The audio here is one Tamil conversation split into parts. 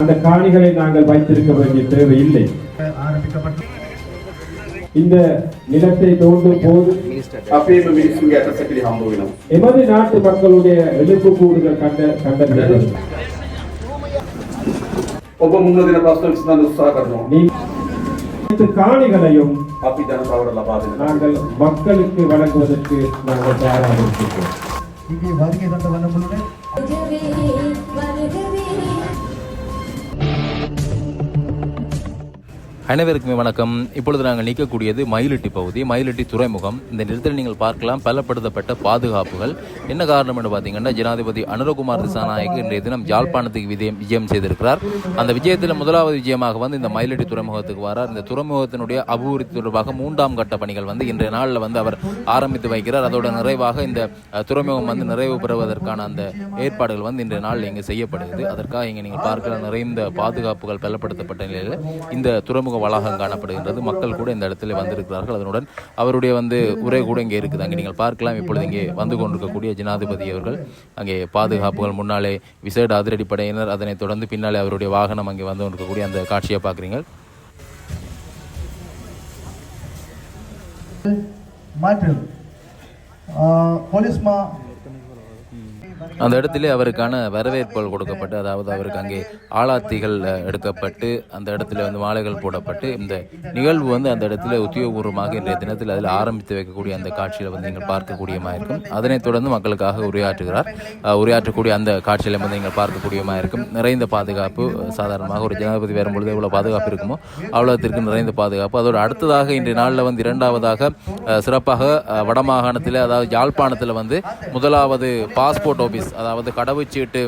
அந்த காணிகளை நாங்கள் வைத்திருக்க வேண்டிய தேவையில்லை. இந்த நிலத்தை தோண்டும் போது எமது நாட்டு மக்களுடைய எலும்பு கூடுகள் கண்டறியப்படும். காணிகளையும் நாங்கள் மக்களுக்கு வழங்குவதற்கு நாங்கள் தயாராக இருக்கிறோம். இங்கே வருகை தந்த வண்ணமுள்ள அனைவருக்குமே வணக்கம். இப்பொழுது நாங்கள் நிற்கக்கூடியது மயிலிட்டி பகுதி, மயிலிட்டி துறைமுகம். இந்த நிலத்தில் நீங்கள் பார்க்கலாம் பலப்படுத்தப்பட்ட பாதுகாப்புகள். என்ன காரணம் என்று பார்த்தீங்கன்னா, ஜனாதிபதி அனுரகுமார் திசாநாயக்கு இன்றைய தினம் யாழ்ப்பாணத்துக்கு விஜயம் செய்திருக்கிறார். அந்த விஜயத்தில் முதலாவது விஜயமாக இந்த மயிலிட்டி துறைமுகத்துக்கு வரார். இந்த துறைமுகத்தினுடைய அபிவிருத்தி தொடர்பாக 3ஆம் கட்ட பணிகள் இன்றைய நாளில் அவர் ஆரம்பித்து வைக்கிறார். அதோட நிறைவாக இந்த துறைமுகம் நிறைவு பெறுவதற்கான அந்த ஏற்பாடுகள் இன்றைய நாளில் இங்கே செய்யப்படுகிறது. அதற்காக இங்கே நீங்கள் பார்க்கலாம் நிறைந்த பாதுகாப்புகள் பலப்படுத்தப்பட்ட நிலையில் இந்த துறைமுக வளாகம் காணப்படுகின்றது. மக்கள் கூட இந்த இடத்துல வந்திருக்கிறார்கள். அதனுடன் அவருடைய உரை கூட இங்கே இருக்குது. அங்கே நீங்கள் பார்க்கலாம். இப்பொழுது இங்கே வந்து கொண்டிருக்கக்கூடிய ஜனாதிபதி அவர்கள் அங்கே பாதுகாப்புகள், முன்னாலே விசேட அதிரடி படையினர், அதனைத் தொடர்ந்து பின்னாலே அவருடைய வாகனம் அங்கே வந்து கொண்டிருக்கக்கூடிய அந்த காட்சியை பார்க்குறீங்க. அந்த இடத்திலே அவருக்கான வரவேற்புகள் கொடுக்கப்பட்டு, அதாவது அவருக்கு அங்கே ஆளாத்திகள் எடுக்கப்பட்டு அந்த இடத்துல மாலைகள் போடப்பட்டு இந்த நிகழ்வு அந்த இடத்துல உத்தியோகபூர்வமாக இன்றைய தினத்தில் அதில் ஆரம்பித்து வைக்கக்கூடிய அந்த காட்சியில் நீங்கள் பார்க்கக்கூடியமாக இருக்கும். அதனைத் தொடர்ந்து மக்களுக்காக உரையாற்றக்கூடிய அந்த காட்சியில் நீங்கள் பார்க்கக்கூடியமாக இருக்கும். நிறைந்த பாதுகாப்பு. சாதாரணமாக ஒரு ஜனாதிபதி வரும்பொழுது எவ்வளோ பாதுகாப்பு இருக்குமோ அவ்வளோத்திற்கு நிறைந்த பாதுகாப்பு. அதோடு அடுத்ததாக இன்றைய நாளில் இரண்டாவதாக சிறப்பாக வடமாகாணத்தில், அதாவது யாழ்ப்பாணத்தில் முதலாவது பாஸ்போர்ட் ஆஃபீஸ், அதாவது கடவுச்சீட்டு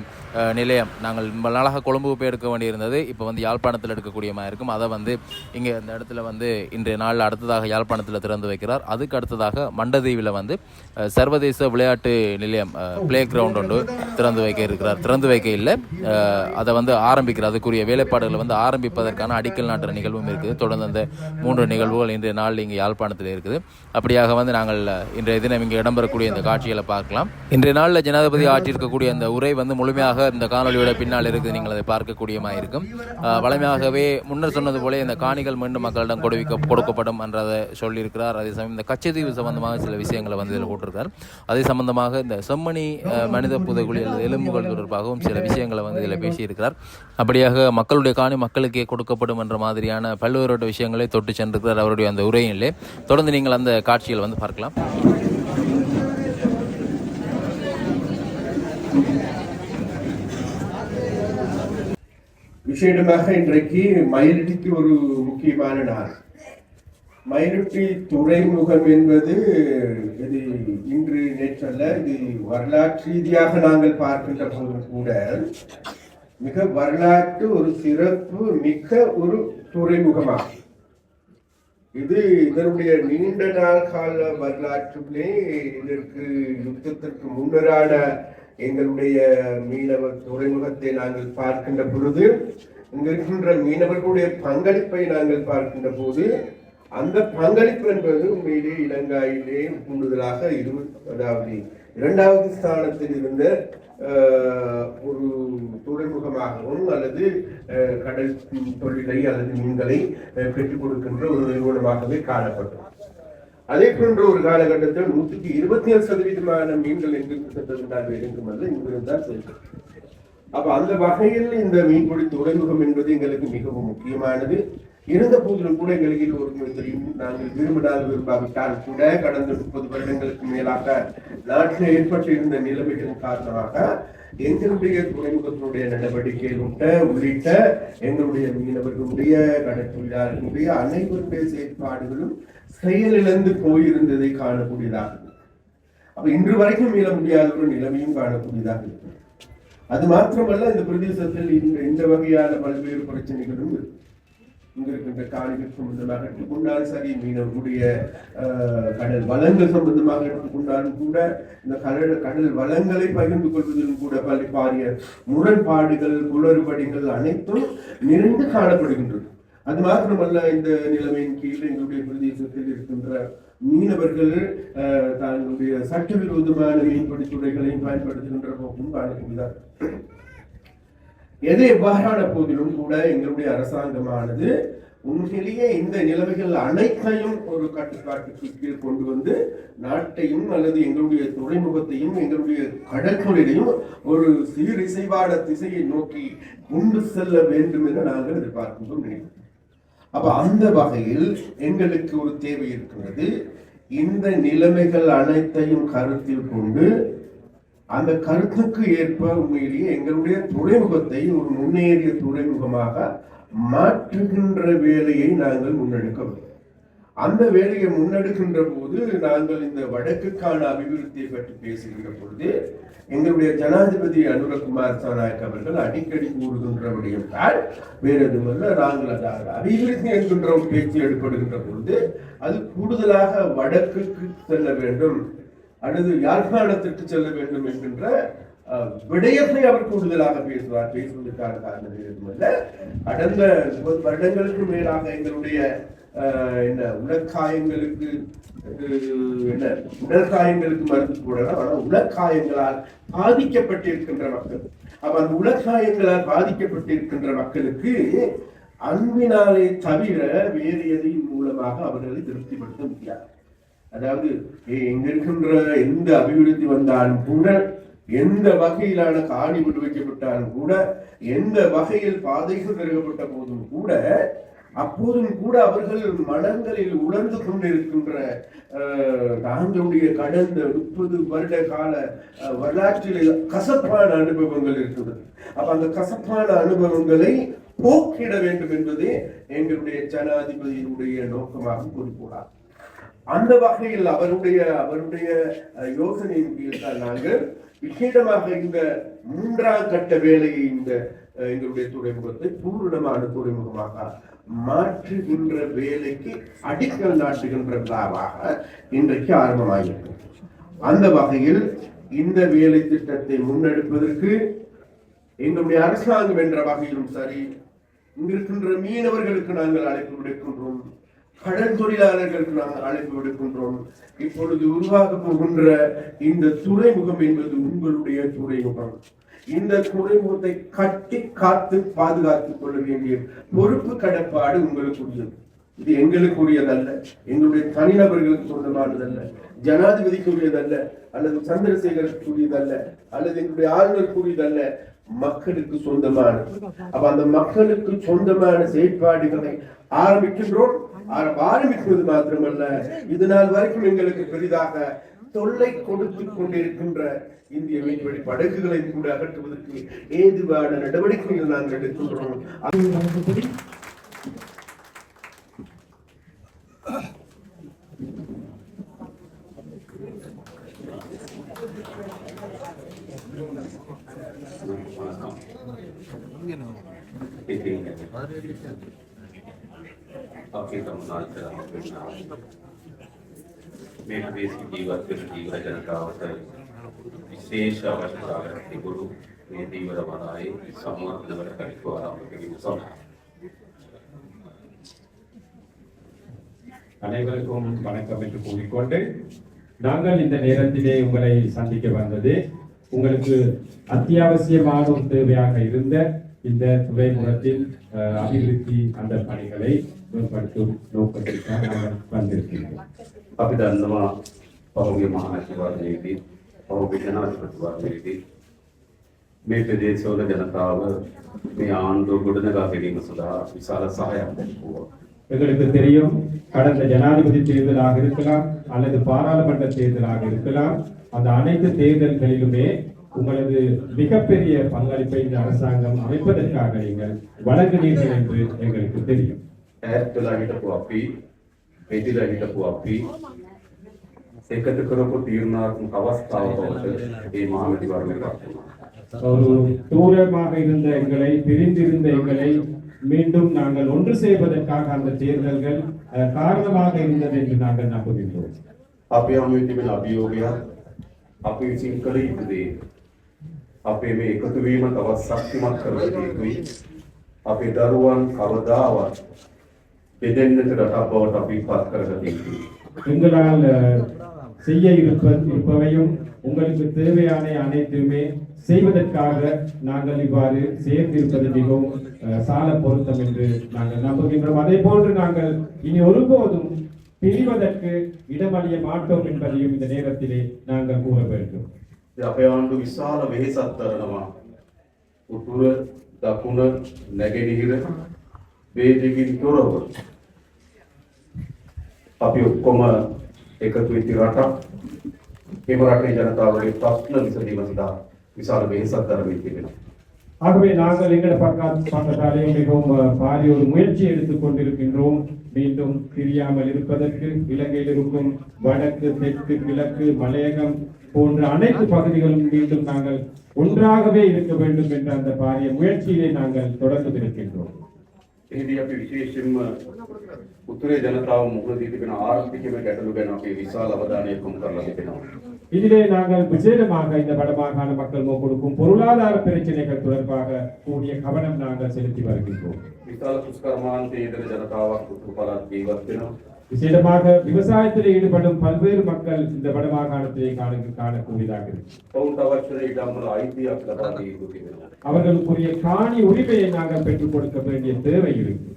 நிலையம், நாங்கள் நாளாக கொழும்பு போய் எடுக்க வேண்டியிருந்தது. இப்போ யாழ்ப்பாணத்தில் எடுக்கக்கூடியமாக இருக்கும். அதை இங்கே இந்த இடத்துல இன்றைய நாளில் அடுத்ததாக யாழ்ப்பாணத்தில் திறந்து வைக்கிறார். அதுக்கு அடுத்ததாக மண்டதீவில் சர்வதேச விளையாட்டு நிலையம், பிளே கிரவுண்ட் ஒன்று திறந்து வைக்க இல்லை, அதை ஆரம்பிக்கிறார். அதுக்குரிய வேலைப்பாடுகளை ஆரம்பிப்பதற்கான அடிக்கல் நாட்டுற நிகழ்வும் இருக்குது. தொடர்ந்து அந்த 3 நிகழ்வுகள் இன்றைய நாளில் இங்கே யாழ்ப்பாணத்தில் இருக்குது. அப்படியாக நாங்கள் இன்றைய தினம் இங்கே இடம்பெறக்கூடிய இந்த காட்சிகளை பார்க்கலாம். இன்றைய நாளில் ஜனாதிபதி ஆற்றியிருக்கக்கூடிய அந்த உரை முழுமையாக இந்த காணொலியோட பின்னால் இருக்குது. நீங்கள் அதை பார்க்கக்கூடியமாக இருக்கும். வளமையாகவே முன்னர் சொன்னது போல இந்த காணிகள் மீண்டும் மக்களிடம் கொடுக்கப்படும் என்றதை சொல்லியிருக்கிறார். அதே சமயம் இந்த கச்சத்தீவு சம்பந்தமாக சில விஷயங்களை இதில் போட்டிருக்கிறார். அதே சம்பந்தமாக இந்த செம்மணி மனித புதைகுழி அல்லது எலும்புகள் தொடர்பாகவும் சில விஷயங்களை இதில் பேசியிருக்கிறார். அப்படியாக மக்களுடைய காணி மக்களுக்கே கொடுக்கப்படும் என்ற மாதிரியான பல்வேறு விஷயங்களை தொட்டு சென்றிருக்கிறார் அவருடைய அந்த உரையிலே. தொடர்ந்து நீங்கள் அந்த காட்சிகள் பார்க்கலாம். விசேடமாக இன்றைக்கு மயிலிட்டிக்கு ஒரு முக்கியமான நாள். மயிலிட்டி துறைமுகம் என்பது இது இன்று நேற்றல்ல, இது வரலாற்று ரீதியாக நாங்கள் பார்க்கின்ற போது கூட மிக வரலாற்று ஒரு சிறப்பு மிக்க ஒரு துறைமுகமாகும். இது இதனுடைய நீண்ட நாள் கால வரலாற்றிலே இதற்கு யுத்தத்திற்கு முன்னரான எங்களுடைய மீனவ துறைமுகத்தை நாங்கள் பார்க்கின்ற பொழுது, இங்க இருக்கின்ற மீனவர்களுடைய பங்களிப்பை நாங்கள் பார்க்கின்ற போது, அந்த பங்களிப்பு என்பது உண்மையிலே இலங்கையிலே கூடுதலாக அதாவது 2வது ஸ்தானத்தில் இருந்த ஒரு துறைமுகமாகவும் அல்லது கடல் தொழிலை அல்லது மீன்களை பெற்றுக் கொடுக்கின்ற ஒரு நிறுவனமாகவே காணப்பட்டது. அதே போன்ற ஒரு காலகட்டத்தில் 127% மீன்கள் எங்கிருந்தால் இங்கிருந்தால் செல்கிறது. அப்ப அந்த வகையில் இந்த மீன்பிடி துறைமுகம் என்பது எங்களுக்கு மிகவும் முக்கியமானது. இருந்த போதிலும் கூட எங்களுக்கு இது ஒரு தெரியும். நாங்கள் விரும்பாவிட்டால் கூட கடந்த 30 வருடங்களுக்கு மேலாக நாட்டில் ஏற்பட்டு இருந்த நிலைமைகளின் காரணமாக எங்களுடைய துறைமுகத்தினுடைய நடவடிக்கைகள் உள்ளிட்ட எங்களுடைய மீனவர்களுடைய கடற்தொழிலாளர்களுடைய அனைவருடைய செயற்பாடுகளும் செயலிழந்து போயிருந்ததை காணக்கூடியதாக. அப்ப இன்று வரைக்கும் மீள முடியாத ஒரு நிலைமையும் காணக்கூடியதாக இருக்கு. அது மாத்திரமல்ல, இந்த பிரதேசத்தில் இந்த வகையான பல்வேறு பிரச்சனைகளும் இருக்கு. இங்க இருக்கின்ற காணிகள் சம்பந்தமாக எடுத்துக்கொண்டாலும் சரி, மீனவர்களுடைய கடல் வளங்கள் சம்பந்தமாக எடுத்துக்கொண்டாலும் கூட, இந்த கடல் வளங்களை பகிர்ந்து கொள்வதிலும் கூட பாரிய முரண்பாடுகள், குளறுபடிகள் அனைத்தும் நிறைந்து காணப்படுகின்றது. அது மாத்திரமல்ல, இந்த நிலைமையின் கீழ் எங்களுடைய பிரதேசத்தில் இருக்கின்ற மீனவர்கள் தங்களுடைய சட்டவிரோதமான மீன்பிடி துறைகளையும் பயன்படுத்துகின்ற போக்கும் காணப்படுகிறார். எது எவ்வாறான போதிலும் கூட எங்களுடைய அரசாங்கமானது உண்மையிலேயே இந்த நிலைமைகள் அனைத்தையும் ஒரு கட்டுப்பாட்டுக்கு கீழ் கொண்டு வந்து நாட்டையும் அல்லது எங்களுடைய துறைமுகத்தையும் எங்களுடைய கடற்கொள்ளையையும் ஒரு சீரிசைவான திசையை நோக்கி கொண்டு செல்ல வேண்டும் என நாங்கள் எதிர்பார்க்கின்றோம் நினைக்கிறோம். அப்ப அந்த வகையில் எங்களுக்கு ஒரு தேவை இருக்கிறது. இந்த நிலைமைகள் அனைத்தையும் கருத்தில் கொண்டு அந்த கருத்துக்கு ஏற்ப உண்மையிலேயே எங்களுடைய துறைமுகத்தை ஒரு முன்னேறிய துறைமுகமாக மாற்றுகின்ற வேலையை நாங்கள் முன்னெடுக்க வேண்டும். அந்த வேலையை முன்னெடுக்கின்ற போது நாங்கள் இந்த வடக்குக்கான அபிவிருத்தியை பற்றி பேசுகின்ற பொழுது எங்களுடைய ஜனாதிபதி அனுரகுமார் சாநாயக் அவர்கள் அடிக்கடி கூறுகின்ற விடயம் தான் வேறு எதுவுமல்ல. நாங்கள் அதாவது அபிவிருத்தி என்கின்ற ஒரு பேச்சு எடுப்படுகின்ற பொழுது அது கூடுதலாக வடக்குக்கு செல்ல வேண்டும் அல்லது யாழ்ப்பாணத்திற்கு செல்ல வேண்டும் என்கின்ற விடயத்தை அவர் கூடுதலாக பேசுவதற்கான காரணம் எதுவுமல்ல. கடந்த 30 வருடங்களுக்கு மேலாக எங்களுடைய உடற்காயங்களுக்கு மருந்து போடலாம். ஆனால் உடற்காயங்களால் பாதிக்கப்பட்டிருக்கின்ற மக்கள், அப்ப அந்த உடற்காயங்களால் பாதிக்கப்பட்டிருக்கின்ற மக்களுக்கு அன்பினாலே தவிர வேறு எதையும் மூலமாக அவர்களை திருப்திப்படுத்த முடியாது. அதாவது எங்க இருக்கின்ற எந்த அபிவிருத்தி வந்தாலும் கூட, எந்த வகையிலான காணி விடுவிக்கப்பட்டாலும் கூட, எந்த வகையில் பாதைகள் திறக்கப்பட்ட போதும் கூட, அப்போதும் கூட அவர்கள் மனங்களில் உணர்ந்து கொண்டிருக்கின்ற நாங்களுடைய கடந்த 30 வருட கால வரலாற்றில் கசப்பான அனுபவங்கள் இருக்கிறது. அப்ப அந்த கசப்பான அனுபவங்களை போக்கிட வேண்டும் என்பதே எங்களுடைய ஜனாதிபதியினுடைய நோக்கமாக குறிப்பிடார். அந்த வகையில் அவருடைய யோசனையின் கீழ் தான் நாங்கள் விசேடமாக இந்த 3ஆம் கட்ட வேலையை இந்த எங்களுடைய துறைமுகத்தை பூரணமான துறைமுகமாக மாற்றுகின்ற வேலைக்கு அடிக்கல் நாட்டுகின்ற விழாவாக இன்றைக்கு ஆரம்பமாகிறது. அந்த வகையில் இந்த வேலை திட்டத்தை முன்னெடுப்பதற்கு எங்களுடைய அரசாங்கம் என்ற வகையிலும் சரி, இங்கிருக்கின்ற மீனவர்களுக்கு நாங்கள் அழைப்பு விடுக்கின்றோம், கடல் தொழிலாளர்களுக்கு நாங்கள் அழைப்பு விடுக்கின்றோம். இப்பொழுது உருவாக போகின்ற இந்த துறைமுகம் என்பது உங்களுடைய துறைமுகம். இந்த துறைமுகத்தை கட்டி காத்து பாதுகாத்துக் கொள்ள வேண்டிய பொறுப்பு கடப்பாடு உங்களுக்குரியது. இது எங்களுக்குரியதல்ல, எங்களுடைய தனிநபர்களுக்கு சொந்தமானதல்ல, ஜனாதிபதிக்குரியதல்ல, அல்லது சந்திரசேகருக்குரியதல்ல, அல்லது எங்களுடைய ஆளுநருக்குரியதல்ல, மக்களுக்கு சொந்தமானது. அப்ப அந்த மக்களுக்கு சொந்தமான செயற்பாடுகளை ஆரம்பிக்கின்றோம். ஆரம்பிப்பது மாத்திரமல்ல, இது நாள் வரைக்கும் எங்களுக்கு பெரிதாக தொல்லை கொடுத்துக் கொண்டிருக்கின்ற இந்திய மீன்வழி படகுகளை கூட அகற்றுவதற்கு ஏதுவான நடவடிக்கைகள் நாங்கள் எடுக்கின்றோம். මේ ප්‍රදේශයේ ජීවත් වෙන ජීවර ජනතාවට විශේෂ අවශ්‍යතාවයක් තිබුණු මේ ජීවර වනායේ සම්මානවල කටයුතු ආරම්භ කිරීම සඳහා அனைவருக்கும் வணக்கம் என்று கூறிக்கொண்டு, நாங்கள் இந்த நேரத்திலே உங்களை சந்திக்க வந்தது உங்களுக்கு அத்தியாவசியமான ஒரு தேவையாக இருந்த இந்த துறைமுகத்தின் அபிவிருத்தி அந்த பணிகளை மேம்படுத்தும் நோக்கத்திற்காக நாங்கள் வந்திருக்கிறோம். අපි දන්නවා පහුගිය මහාචාර්යවරයෙක්දී පහුගිය ජනාධිපතිවරයෙක්දී මේ ප්‍රදේශවල ජනතාව මේ ආණ්ඩුව ගොඩනගා ගැනීම සඳහා විශාල සහායක් දක්වුවා. எங்களுக்கு தெரியும், கடந்த ஜனாதிபதி தேர்தலாக இருக்கலாம் அல்லது பாராளுமன்ற தேர்தலாக இருக்கலாம், அந்த அனைத்து தேர்தல்களிலுமே உங்களது மிகப்பெரிய பங்களிப்பை இந்த அரசாங்கம் அமைப்பதற்காக நீங்கள் வழங்கினீர்கள் என்று எங்களுக்கு தெரியும். ඈත්වලා හිටපු අපි, පිටිලා හිටපු අපි එකතු කරපු තීරණාත්මක අවස්ථාව බවට මේ මහමැතිවරණය පත් වුණා. ஒரு தூரமாக இருந்த எங்களை, பிரிந்திருந்த எங்களை மீண்டும் நாங்கள் ஒன்று செய்வதற்காக அந்த தேர்தல்கள் காரணமாக இருந்தது என்று நாங்கள் நம்புகின்றோம். අපි යමුවේ තිබෙන අභියෝගයක් අපි විසින් කළ යුතු දේ. අපේ මේ එකතු වීම තවත් ශක්තිමත් කරගත යුතුයි. අපේ දරුවන් කවදාවත් බෙදෙන්නට රටක් බවට අපි පත් කරගත යුතුයි. எங்களால் செய்ய இருப்பவையும் உங்களுக்கு தேவையான அனைத்துமே செய்வதற்காக நாங்கள் இவ்வாறு சேர்ந்திருப்பது மிகவும் சால பொருத்தம் என்று நாங்கள் நம்புகின்றோம். அதே போன்று நாங்கள் இனி ஒருபோதும் பிரிவதற்கு இடமளிய மாட்டோம் என்பதையும் இந்த நேரத்திலே நாங்கள் கூற வேண்டும். අපේ ආණ්ඩු විශාල වෙහෙසක් කරනවා. උතුර දකුණ නැගෙනහිර වේදකින් තොරව අපි ඔක්කොම එකතු වෙච්ච රටක්. මේ රටේ ජනතාවගේ ප්‍රශ්න විසඳීම සඳහා විශාල වෙහෙසක් කරමින් තිබෙනවා. ஆகவே நாங்கள் எங்கள் பக்கத்தாலே மிகவும் பாரிய ஒரு முயற்சி எடுத்துக் கொண்டிருக்கின்றோம். மீண்டும் பிரியாமல் இருப்பதற்கு இலங்கையில் இருக்கும் வடக்கு, தெற்கு, கிழக்கு, மலையகம் போன்ற அனைத்து பகுதிகளும் மீண்டும் நாங்கள் ஒன்றாகவே இருக்க வேண்டும் என்ற அந்த பாரிய முயற்சியிலே நாங்கள் தொடர்ந்து இருக்கின்றோம். එහිදී අපි විශේෂයෙන්ම උතුරේ ජනතාව මුහුණ දී තිබෙන ආර්ථිකමය ගැටලු ගැන අපි විශාල අවධානයක් යොමු කරලා තිබෙනවා. இதிலே நாங்கள் விசேடமாக இந்த வடமாகாண மக்கள் கொடுக்கும் பொருளாதார பிரச்சனைகள் தொடர்பாக கூடிய கவனம் நாங்கள் செலுத்தி வருகின்றோம். විශාල කුස්කර්මාන්තයේ ඉඳලා ජනතාවක් උතුරු පළාත් ජීවත් වෙනවා. விசேடமாக விவசாயத்தில் ஈடுபடும் பல்வேறு மக்கள் இந்த வடமாகாணத்திலே காணக்கூடியதாக இருக்கு. ඔවුන්ට අවශ්‍ය වන ඉඩම්වල අයිතියක් ලබා දී යුතු තිබෙනවා. அவர்களுக்குரிய காணி உரிமையை நாங்கள் பெற்றுக் கொடுக்க வேண்டிய தேவை இருக்கு.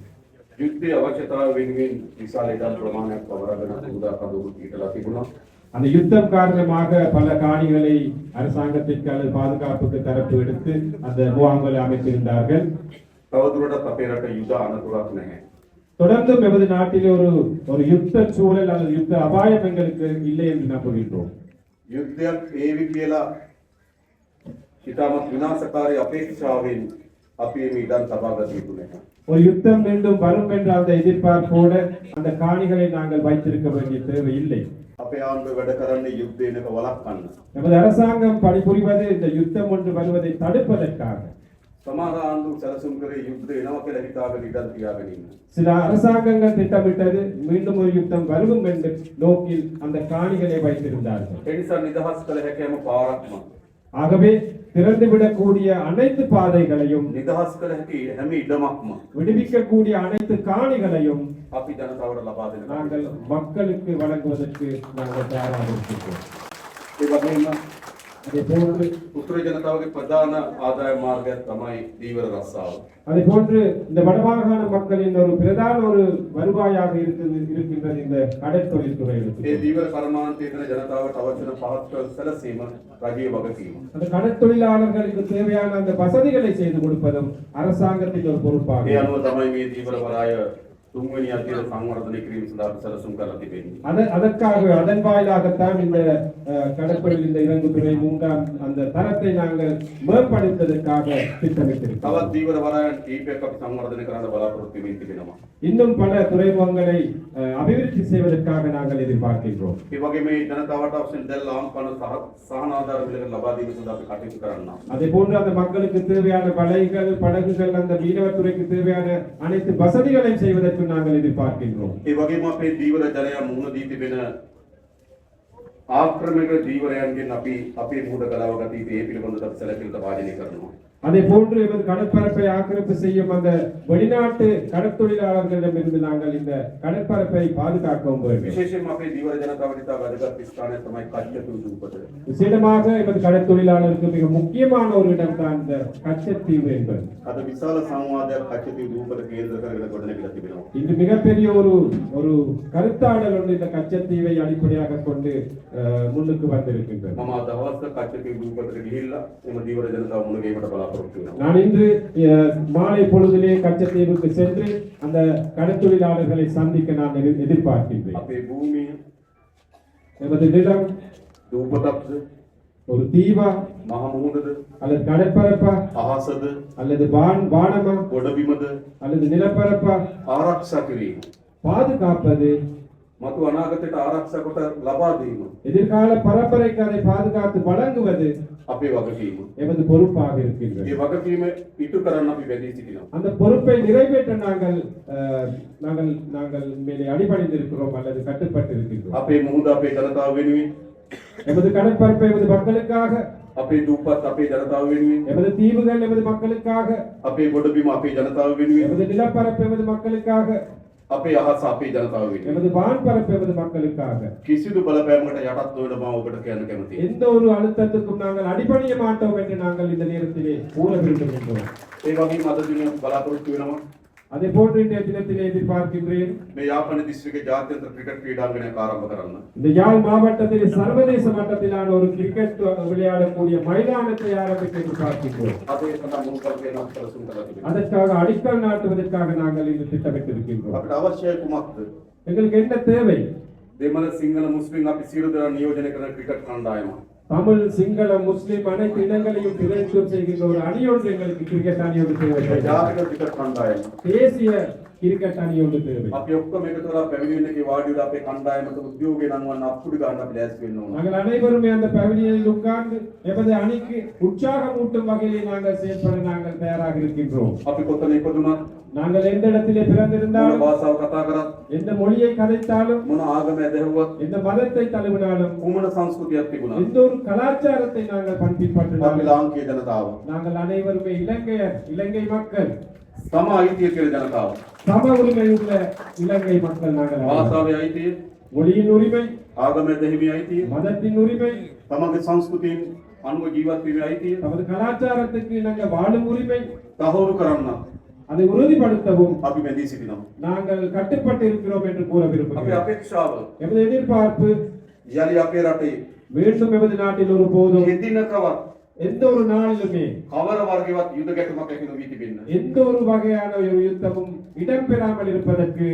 යුද්ධයේ අවශ්‍යතාව වෙනුවෙන් විශාල ඉඩම් ප්‍රමාණයක් පවරගෙන උදා කඳවුරු ඊටලා තිබුණා. அந்த யுத்தம் காரணமாக பல காணிகளை அரசாங்கத்திற்கு அல்லது பாதுகாப்புக்கு தரப்பு எடுத்து அந்த முகாம்களை அமைத்திருந்தார்கள். තවදුරටත් අපේ රට යුද අනතුරක් නැහැ. தொடர்ந்தும் எமது நாட்டில் ஒரு யுத்த சூழல் அல்லது யுத்த அபாயம் எங்களுக்கு இல்லை என்று நம்புகின்றோம். යුද්ධයක් ඒවි කියලා ඉතාමත් විනාශකාරී අපේක්ෂාවෙන් අපි මේ ඉඩම් තබා ගත යුතු නැහැ. ஒரு யுத்தம் மீண்டும் வரும் என்ற அந்த எதிர்பார்ப்போடு அந்த காணிகளை நாங்கள் வைத்திருக்க வேண்டிய தேவை இல்லை. අපේ ආණ්ඩුව වැඩ කරන්නේ යුද්ධේනක වළක්වන්න. நமது அரசாங்கம் பணிபுரிவது இந்த யுத்தம் ஒன்று வருவதை தடுப்பதற்காக. සමහර ආණ්ඩු සැලසුම් කරේ යුද්ධ එනවා කියලා හිතාගෙන ඉඩම් තියාගෙන ඉන්න. சில அரசாங்கங்கள் திட்டமிட்டது மீண்டும் ஒரு யுத்தம் வரும் என்ற நோக்கில் அந்த காணிகளை வைத்திருந்தார்கள். ඒ නිසා නිදහස් කළ හැකියම පාරක්ම. ஆகவே திறந்துவிடக்கூடிய அனைத்து பாதைகளையும் නිදහස් කළ හැකි හැම ඉඩමක්ම விடுவிக்கக்கூடிய அனைத்து காணிகளையும் අපි ජනතාවට ලබා දෙන්න. நாங்கள் மக்களுக்கு வழங்குவதற்கு நாங்கள் தயாராக இருக்கின்றோம். ඒ වගේම அதே போன்று උතුර ජනතාවගේ ප්‍රධාන ආදාය මාර්ගයක් තමයි දීවර රස්සාව. அதே போன்று இந்த வடமாகாண மக்களின் ஒரு பிரதான ஒரு வருவாயாக இருக்கின்றது இந்த கடற்தொழில்துறை. ඒ දීවර කර්මාන්තයේ දෙන ජනතාවට අවශ්‍ය වන පහසුකම් සැලසීම රජයේ වගකීම. அந்த கடற்தொழிலாளர்களுக்கு தேவையான அந்த வசதிகளை செய்து கொடுப்பதும் அரசாங்கத்தின் ஒரு பொறுப்பாகும். ඒ අනුව තමයි මේ දීවර වරාය තුන්වෙනි අධ්‍යයන සංවර්ධනය කිරීම සඳහා සැලසුම් කරලා තිබෙන්නේ. அதற்காக அதன் வாயிலாகத்தான் இந்த கடற்பொழில் இந்த இறங்குதுறை மூன்றாம் அந்த தரத்தை நாங்கள் மேம்படுத்துவதற்காக திட்டமிட்டிருக்கிறோம். තවත් දීවර වරායන් කීපයක් අපි සංවර්ධනය කරන්න බලාපොරොත්තු වෙමින් තිබෙනවා. இன்னும் பல துறைமுகங்களை அபிவிருத்தி செய்வதற்காக நாங்கள் எதிர்பார்க்கின்றோம். ඒ වගේ මේ ජනතාවට අවශ්‍ය දැල් ආම්පන සහනාධාර විලක ලබා දීම සඳහා අපි කටයුතු කරනවා. அதே போன்று அந்த மக்களுக்கு தேவையான வலைகள், படகுகள், அந்த மீனவத்துறைக்கு தேவையான அனைத்து வசதிகளையும் செய்வதற்கு நாங்கள் எதிர்பார்க்கின்றோம். ඒ වගේම අපේ දීවර ජලය මුහුණ දී තිබෙන ආක්‍රමක දීවරයන්ගෙන් අපි අපේ මුහුණ ගලව ගත යුතු ඒ පිළිබඳව අපි සැලකිලිට වාජනය කරනවා. அதே போன்று எமது கடற்பரப்பை ஆக்கிரமிப்பு செய்யும் அந்த வெளிநாட்டு கடற்தொழிலாளர்களிடமிருந்து நாங்கள் இந்த கடற்பரப்பை பாதுகாக்கவும் வேண்டும். විශේෂයෙන්ම අපේ දීවර ජනතාවට ඉතා වැදගත් ස්ථානයක් තමයි කච්චතීவு දූපත. விசேடமாக எமது கடற்தொழிலாளருக்கு மிக முக்கியமான ஒரு இடம் தான் இந்த கச்சத்தீவு என்பது. අද විශාල සංවාදයක් කච්චතීவு දූපත කේන්ද්‍ර කරගෙන ගොඩනැගිලා තිබෙනවා. இன்று மிகப்பெரிய ஒரு கருத்தாடல் ஒன்று இந்த கச்சத்தீவை அடிப்படையாக கொண்டு முன்னுக்கு வந்திருக்கின்றது. මම අද හවස කච්චතීவு දූපතට ගිහිල්ලා එම දීවර ජනතාව මුණ ගැනීමට බලාපොරොත්තු වෙනවා. நான் இன்று மாலை பொழுதிலே கச்சத்தீவுக்கு சென்று அந்த கடற்தொழிலாளர்களை சந்திக்க நான் எதிர்பார்க்கின்றேன். අපේ භූමිය எமது நிலம் දූපතක්ද ஒரு தீவா මහ මුහුදද அல்லது கடற்பரப்பா අහසද அல்லது வானமா ගොඩබිමද அல்லது நிலப்பரப்பா ආරක්ෂා කිරීම. பாதுகாப்பது, මතු අනාගතයට ආරක්ෂා කොට ලබා දීම எதிர்கால பரம்பரைக்கு அதை பாதுகாத்து வழங்குவது අපේ වගකීම. எமது பொறுப்பாக இருக்கின்றது. මේ වගකීම ඉටු කරන්න අපි වැඩි සිටිනවා. அந்த பொறுப்பை நிறைவேற்ற நாங்கள் நாங்கள் நாங்கள் மேலே அடிபணிந்திருக்கிறோம் அல்லது கட்டுப்பட்டு இருக்கின்றோம். අපේ මුහුද අපේ ජනතාව වෙනුවෙන්, எமது கடற்பரப்பை எமது மக்களுக்காக, අපේ දූපත් අපේ ජනතාව වෙනුවෙන්, எமது தீவுகள் எமது மக்களுக்காக, අපේ ගොඩබිම අපේ ජනතාව වෙනුවෙන්, எமது நிலப்பரப்பு எமது மக்களுக்காக, අපේ අහස අපේ ජනතාව වෙනුවෙන්. எமது வான்பரப்பு எமது மக்களுக்காக. කිසිදු බලපෑමකට යටත් නොවන බව ඔබට කියන්න කැමතියි. எந்த ஒரு அழுத்தத்துக்கும் நாங்கள் அடிபணிய மாட்டோம் என்று நாங்கள் இந்த நேரத்திலே கூற விரும்புகின்றோம். ඒ වගේම අද දින බලාපොරොත්තු වෙනවා அதே போன்று இன்றைய தினத்திலே எதிர்பார்க்கின்றேன் මේ යාපන දිස්ත්‍රික්කයේ ජාත්‍යන්තර ක්‍රිකට් ක්‍රීඩාංගණයක් ආරම්භ කරන්න. இந்த யாழ் மாவட்டத்தில் சர்வதேச மட்டத்திலான ஒரு கிரிக்கெட் விளையாடக்கூடிய மைதானத்தை ஆரம்பிக்க எதிர்பார்க்கின்றோம். අපේ සඳහන් මුල් කරගෙන සැලසුම් කරලා තිබෙනවා. அதற்காக அடிக்கல் நாட்டுவதற்காக நாங்கள் இன்று திட்டமிட்டிருக்கின்றோம். අපිට අවශ්‍යයි කුමක්ද? எங்களுக்கு என்ன தேவை? දෙමළ සිංහල මුස්ලිම් අපි සියලු දෙනා නියෝජනය කරන ක්‍රිකට් කණ්ඩායම. தமிழ் சிங்கள முஸ்லிம் அனைத்து இனங்களையும் பிரதிநிதித்துவம் செய்கின்ற ஒரு அணியொன்று எங்களுக்கு கிரிக்கெட் அணியோடு தேவை. ජාතික ක්‍රිකට් කණ්ඩායම. தேசிய கிரிக்கெட் அணியோடு தேவை. අපි ඔක්කොම එකතු වෙලා පැවිලි එකේ වාඩි වෙලා අපේ කණ්ඩායමට උද්‍යෝගය නංවන්න අප්පුඩි ගන්න අපි ලෑස්ති වෙන්න ඕන. நாங்கள் அனைவருமே அந்த பவிலியனில் உட்கார்ந்து எமது அணிக்கு உற்சாகமூட்டும் வகையிலே நாங்கள் செயற்பட நாங்கள் தயாராக இருக்கின்றோம். අපි කොතන ඉපදුනත් நாங்கள் எந்த இடத்திலே මොන பிறந்திருந்தாலும் භාෂාව කතා කරත් எந்த மொழியை கதைத்தாலும் මොන ආගම ඇදහුවත් எந்த மதத்தை தழுவினாலும் කුමන සංස්කෘතියක් තිබුණත් எந்த ஒரு கலாச்சாரத்தை நாங்கள் අපි பின்பற்றினாலும் ලාංකීය ජනතාව நாங்கள் அனைவருமே இலங்கை மக்கள், තම අයිතිය තියෙන ජනතාව. சம உரிமை உள்ள இலங்கை மக்கள் நாங்கள் அனைவரும். භාෂාවේ අයිතිය, மொழியின் உரிமை, ආගම ඇදහිමේ අයිතිය, மதத்தின் உரிமை, තමගේ සංස්කෘතියෙන් අනුව ජීවත් වීමේ අයිතිය நமது கலாச்சாரத்துக்கு நாங்கள் வாழும் உரிமை, තහවුරු කරන්න அதை உறுதிப்படுத்தவும் අපි බැඳී සිටිනවා. நாங்கள் கட்டுப்பட்டு இருக்கிறோம் என்று கூற අපේ விரும்புகிறோம். අපේක්ෂාව எமது எதிர்பார்ப்பு යලි අපේ රටේ மீண்டும் எமது நாட்டில் ஒரு போதும் හෙදිනකවත් எந்த ஒரு நாளிலுமே කවර වර්ගවත් යුද ගැටුමක් ඇති නොවී තිබෙන්න. எந்த ஒரு வகையான ஒரு யுத்தமும் இடம்பெறாமல் இருப்பதற்கு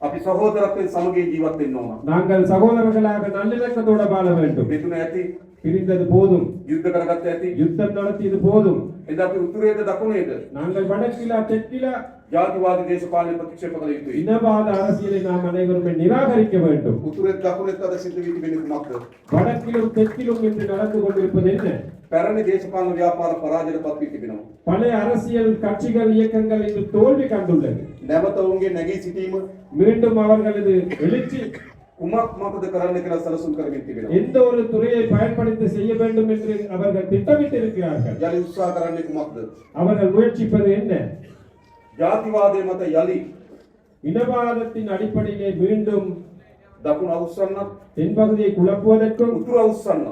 අපි සහෝදරත්වයෙන් සමගියෙන් ජීවත් වෙන්න ඕන. நாங்கள் சகோதரர்களாக நல்லிணக்கத்தோட வாழ வேண்டும். මෙතුන ඇති பிரிந்தது போதும், යුද්ධ කරගත්ත ඇති. யுத்தம் நடத்தியது போதும். එද අපි උතුරේද දකුණේද நாங்கள் வடக்கிலா தெற்கிலா ජාතිවාදී දේශපාලන ප්‍රතික්ෂේප කළ යුතුයි. இனவாத அரசியலை நாம் அனைவருமே நிராகரிக்க வேண்டும். උතුරේ දකුණේත් අද සිද්ධ වී තිබෙන්නේ කුමක්ද? வடக்கிலும் தெற்கிலும் இன்று நடந்து கொண்டிருப்பது என்ன? පැරණි දේශපාලන ව්‍යාපාර පරාජයටපත් වී තිබෙනවා. பழைய அரசியல் கட்சிகள் இயக்கங்கள் இன்று தோல்வி கண்டுள்ளது. නැවත ඔවුන්ගේ නැගී සිටීම மீண்டும் அவர்களது எழுச்சி කුමක් මතද කරන්න කියලා සැලසුම් කරමින් තිබෙනවා. எந்த ஒரு துறையை பயன்படுத்தி செய்ய வேண்டும் என்று அவர்கள் திட்டமிட்டிருக்கிறார்கள். යලි උත්සාහ කරන්නේ කුමක්ද? அவர்கள் முயற்சிப்பது என்ன? ජාතිවාදයේ මත යලි இனவாதத்தின் அடிப்படையிலே மீண்டும் දකුණ අවුස්සන්නත් தென்பகுதியை குழப்புவதற்கும் උතුර අවුස්සන්නත්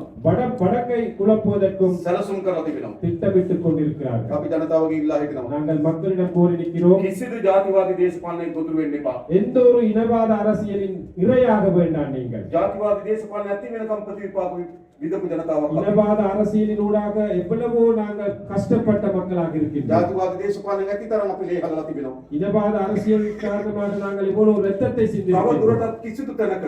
வடக்கை குழப்புவதற்கும் සැලසුම් කරලා තිබෙනවා. திட்டமிட்டுக் கொண்டிருக்கிறார்கள். අපි ජනතාවගේ ඉල්ලා හිටිනවා. நாங்கள் மக்களிடம் கோரி நிற்கிறோம், කිසිදු ජාතිවාදී දේශපාලනයක ගොදුරු වෙන්න එපා. எந்த ஒரு இனவாத அரசியலின் இரையாக வேண்டாம். நீங்கள் ජාතිවාදී දේශපාලන ඇති වෙනකම් ප්‍රතිපාක විදපු ජනතාවක් අපි. இனவாத அரசியலின் ஊடாக எவ்வளவோ நாங்கள் கஷ்டப்பட்ட மக்களாக இருக்கின்றோம். ජාතිවාදී දේශපාලන ඇති තරම් අපි ලේහලලා තිබෙනවා. இனவாத அரசியல் காரணமாக நாங்கள் இவ்வளவு ரத்தத்தை තව சிந்திருக்கிறோம். දුරටත් කිසිදු තැනක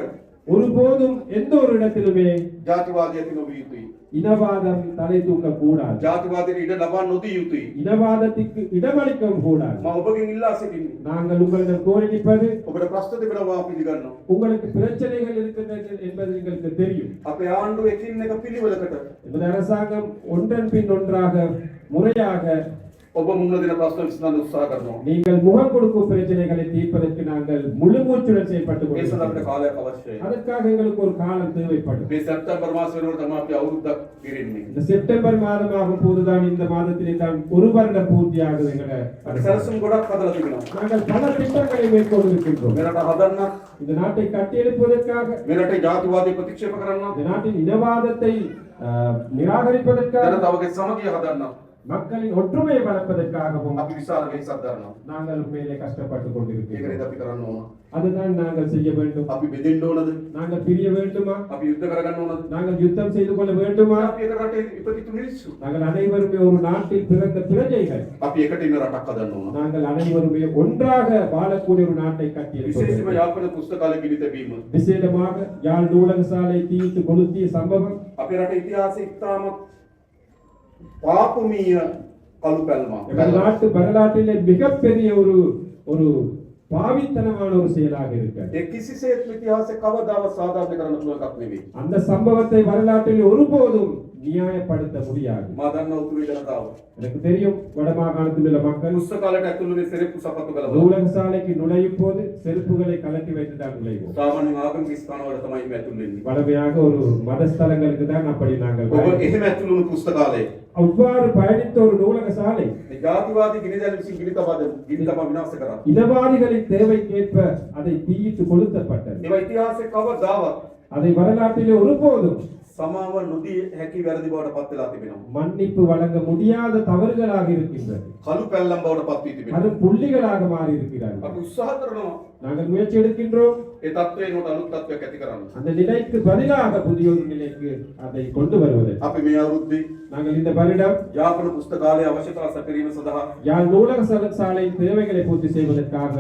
ஒருபோதும் எந்த ஒரு இடத்திலுமே ජාතිවාදී ඇති නොවිය යුතුයි. இனவாதம் தலை தூக்க கூடாது. ජාතිවාදයට ඉඩ ලබා නොදී යුතුයි. இனவாதத்திற்கு இடமளிக்கவும் கூடாது. මම ඔබගෙන් ඉල්ලා සිටින්නේ. நாங்கள் உங்களிடம் கோரி நிற்பது, ඔබට ප්‍රශ්න තිබෙනවා පිළිගන්නවා. உங்களுக்கு பிரச்சனைகள் இருக்கின்றது என்பது எங்களுக்கு தெரியும். අපේ ආණ්ඩුව එකින් එක පිළිවෙලකට நமது அரசாங்கம் ஒன்றன் பின் ஒன்றாக முறையாக ඔබ මුහුණ දෙන ප්‍රශ්න විසඳන්න උත්සාහ කරනවා. நீங்கள் முகம் கொடுக்கும் பிரச்சனைகளை தீர்ப்பதற்கு நாங்கள் முழு மூச்சுடன் செயல்பட்டு ඒ සඳහා අපිට கொண்டிருக்கிறோம். කාලයක් අවශ්‍යයි. அதற்காக எங்களுக்கு ஒரு காலம் தேவைப்படும். මේ සැප්තැම්බර් මාස වෙනකොට තමයි අපි අවුරුද්දක් පිරෙන්නේ. இந்த செப்டம்பர் மாதமாகும் போதுதான் இந்த மாதத்திலே தான் ஒரு வருடம் பூர்த்தியாகுது என்கிற අපි සැලසුම් ගොඩක් හදලා තිබෙනවා. நாங்கள் பல திட்டங்களை மேற்கொண்டிருக்கின்றோம். මෙරට හදන්න, இந்த நாட்டை கட்டியெழுப்பதற்காக, මෙරටේ ජාතිවාදී ප්‍රතික්ෂේප කරන්න, இந்த நாட்டின் இனவாதத்தை நிராகரிப்பதற்காக, ජනතාවගේ සමගිය හදන්න மக்களின் ஒற்றுமையை வளர்ப்பதற்காகவும் අපි විශාල වෙහෙසක් දරනවා. நாங்கள் உண்மையிலே கஷ்டப்பட்டுக் ඒක கொண்டிருக்கிறோம். නේද අපි කරන්න ඕන. அதுதான் நாங்கள் செய்ய வேண்டும். අපි බෙදෙන්න ඕනද? நாங்கள் பிரிய வேண்டுமா? අපි යුද්ධ කරගන්න ඕනද? நாங்கள் யுத்தம் செய்து கொள்ள வேண்டுமா? අපි එක රටේ ඉපදිතු මිනිස්සු. நாங்கள் அனைவருமே ஒரு நாட்டில் பிறந்த பிரஜைகள். අපි එකට ඉන්න රටක් හදන්න ඕන. நாங்கள் அனைவருமே ஒன்றாக வாழக்கூடிய ஒரு நாட்டை විශේෂයෙන්ම கட்டியெழுப்ப යාපන පුස්තකාලය පිළිතැබීම. விசேடமாக யாழ் நூலகசாலை தீர்த்து கொளுத்திய சம்பவம் අපේ රට ඉතිහාසයේ ඉතාමත් පාපමීය කළු පැල්මක්. எமது நாட்டு வரலாற்றிலே மிகப்பெரிய ஒரு ஒரு பாவித்தனமான ஒரு செயலாக இருக்கிறது. ඒ කිසිසේත් ඉතිහාසයේ කවදාවත් සාධාරණ කරන්න පුළුවන් එකක් නෙවෙයි. அந்த சம்பவத்தை வரலாற்றில் ஒருபோதும் நியாயப்படுத்த முடியாது. මා දන්නා උතුරේ ජනතාව எனக்கு தெரியும், வடமாகாணத்தில் உள்ள மக்கள் පුස්තකාලයට ඇතුළු වෙන සෙරෙප්පු සපත්තු ගලවලා நூலகசாலைக்கு நுழையும் போது செருப்புகளை கலட்டி வைத்து தான் நுழைவோம். සාමාන්‍යයෙන් ආගමික ස්ථානවල තමයි මේ ඇතුළු වෙන්නේ. வளமையாக ஒரு மதஸ்தலங்களுக்கு தான் அப்படி நாங்கள் ඔබ එහෙම ඇතුළු වුණු පුස්තකාලයේ அவ்வாறு பயணித்த ஒரு நூலக சாலை මේ ජාතිවාදී ගිනිදැල් විසින් ගිනිතම විනාශ කරා. இனவாதிகளின் தேவைக்கேற்ப அதை தீயிட்டு கொளுத்தப்பட்டது. ඒවා ඉතිහාසයේ කවදාවත් அதை வரலாற்றிலே ஒருபோதும் සමාව නොදී හැකි වැරදි බවට පත් වෙලා තිබෙනවා. மன்னிப்பு வழங்க முடியாத தவறுகளாக இருக்கின்றது. කළු පැල්ලම් බවට පත් වී තිබෙනවා. அது புள்ளிகளாக மாறி இருக்கிறார்கள். අපි උත්සාහ කරනවා நாங்கள் முயற்சி எடுக்கின்றோம் ඒ තත්ත්වයෙන් උඩ අලුත් තත්ත්වයක් ඇති කරන්න. அந்த நிலைக்கு பதிலாக புதிய ஒரு நிலைக்கு அதை கொண்டு வருவது. අපි මේ අවුරුද්දේ நாங்கள் இந்த வருடம் යාපන පුස්තකාලයේ අවශ්‍යතා සැපරීම සඳහා யாழ் நூலக சாலையின் தேவைகளை பூர்த்தி செய்வதற்காக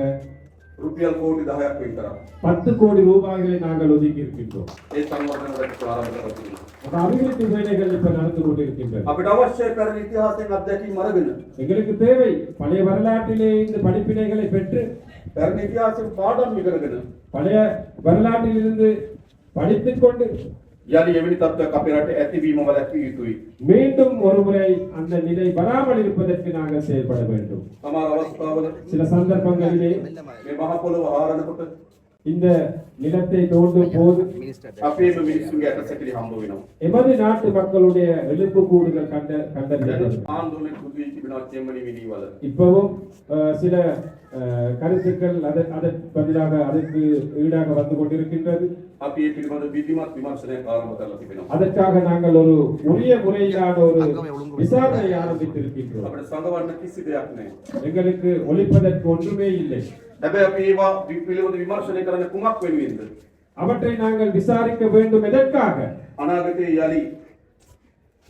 රුපියල් කෝටි 10ක් වෙන් කරා. 10 கோடி ரூபாய்களை நாங்கள் ஒதுக்கி இருக்கின்றோம். ඒ සංවර්ධන වැඩ ආරම්භ කරලා තිබෙනවා. அந்த அபிவிருத்தி வேலைகள் இப்ப நடந்து கொண்டிருக்கின்றன. අපිට අවශ්‍ය කරන ඉතිහාසයෙන් අත්දැකීම් අරගෙන எங்களுக்கு தேவை பழைய வரலாற்றிலே இந்த படிப்பினைகளை பெற்று පැරණි ඉතිහාසයෙන් පාඩම් ඉගෙනගෙන பழைய வரலாற்றிலிருந்து படித்துக் கொண்டு යලි එවැනි තත්ත්වයක් අපේ රටේ ඇතිවීම වලක්විය යුතුයි. மீண்டும் ஒருமுறை அந்த நிலை வராமல் இருப்பதற்கு நாங்கள் செயல்பட வேண்டும். සමහර අවස්ථාවල சில சந்தர்ப்பங்களிலே මේ මහ පොළොව හාරනකොට இந்த நிலத்தை தோண்டும் போது අපේම මිනිස්සුන්ගේ ඇටසැකිලි හම්බ වෙනවා. எமது நாட்டு மக்களுடைய எலும்பு கூடுகள் கண்டறியப்படும். ආන්දෝලන කුදුයි තිබෙනවා චෙම්මනි විනීවල. இப்பவும் சில கருத்துக்கள் அதற்கு பதிலாக அதற்கு ஈடாக வந்து கொண்டிருக்கின்றது. අපි ඒ පිළිබඳ විධිමත් විමර්ශනයක් ආරම්භ කරලා තිබෙනවා. அதற்காக நாங்கள் ஒரு உரிய முறையிலான ஒரு விசாரணையை ஆரம்பித்திருக்கின்றோம். අපිට සංගවන්න කිසි දෙයක් නැහැ. எங்களுக்கு ஒழிப்பதற்கு ஒன்றுமே இல்லை. හැබැයි අපි ඒවා පිළිබඳ විමර්ශනය කරන්න කුමක් වෙනුවෙන්ද? அவற்றை நாங்கள் விசாரிக்க வேண்டும் எதற்காக? අනාගතයේ යලි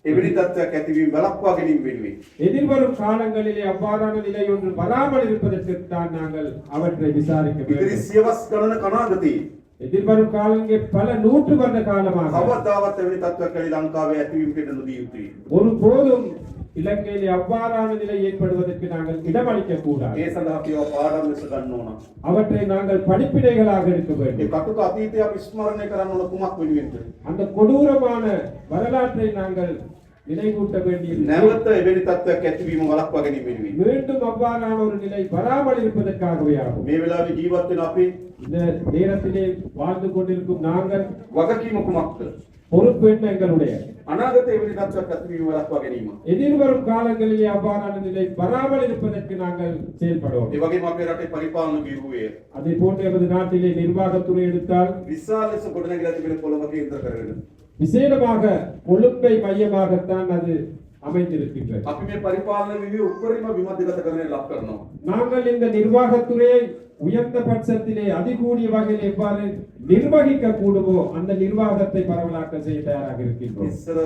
එවැනි තත්ත්වයක් ඇතිවීම වළක්වා ගැනීම වෙනුවෙන්. எதிர்வரும் காலங்களிலே அவ்வாறான நிலை ஒன்று வராமல் இருப்பதற்கு தான் நாங்கள் அவற்றை விசாரிக்க ඉතිරි வேண்டும். සියවස් ගණන අනාගතයේ எதிர்வரும் காலங்களில் பல நூற்று வருட காலமாக කවදාවත් එවැනි තත්ත්වයක් ඇති ලංකාවේ ඇතිවීමට නොදී යුතුයි. ஒருபோதும் இலங்கையிலே அவ்வாறான நிலை ஏற்படுவதற்கு நாங்கள் இடமளிக்க கூடாது. ඒ සඳහා අපි ඒවා පාඩම් ලෙස ගන්න ඕන. அவற்றை நாங்கள் படிப்பினைகளாக எடுக்க ඒ வேண்டும். කටුක අතීතය අපි ස්මරණය කරන්න ඕන කුමක් වෙනුවෙන්ද? அந்த கொடூரமான வரலாற்றை நாங்கள் நினைவூட்ட வேண்டியது. නැවත එවැනි තත්ත්වයක් ඇතිවීම වළක්වා ගැනීම වෙනුවෙන්. மீண்டும் அவ்வாறான ஒரு நிலை வராமல் இருப்பதற்காகவே ஆகும். මේ වෙලාවේ ජීවත් වෙන අපි இந்த நேரத்திலே வாழ்ந்து கொண்டிருக்கும் நாங்கள் වගකීම කුමක්ද? பொறுப்பு என்ன எங்களுடைய? අනාගතයේ එවැනි තත්ත්වයක් ඇතිවීම වළක්වා ගැනීම. எதிர்வரும் காலங்களிலே அவ்வாறான நிலை வராமல் இருப்பதற்கு நாங்கள் செயல்படுவோம். ඒ වගේම අපේ රටේ පරිපාලන බිරුවේ அதே போன்று எமது நாட்டிலே நிர்வாகத்துறை எடுத்தால் විශාල ලෙස ගොඩනැගිලා තිබෙන කොළඹ කේන්ද්‍ර කරගෙන விசேடமாக கொழும்பை மையமாகத்தான் அது அமைந்திருக்கின்றது. අපි මේ පරිපාලන විවිධ උපරිම විමධ්‍යගත කරන්නේ ලක් කරනවා. நாங்கள் இந்த நிர்வாகத்துறையை உயர்ந்த பட்சத்திலே அதிகூடிய வகையில் எவ்வாறு நிர்வகிக்க கூடுமோ அந்த நிர்வாகத்தை பரவலாக்க செய்ய தயாராக இருக்கின்றோம். ඉස්සර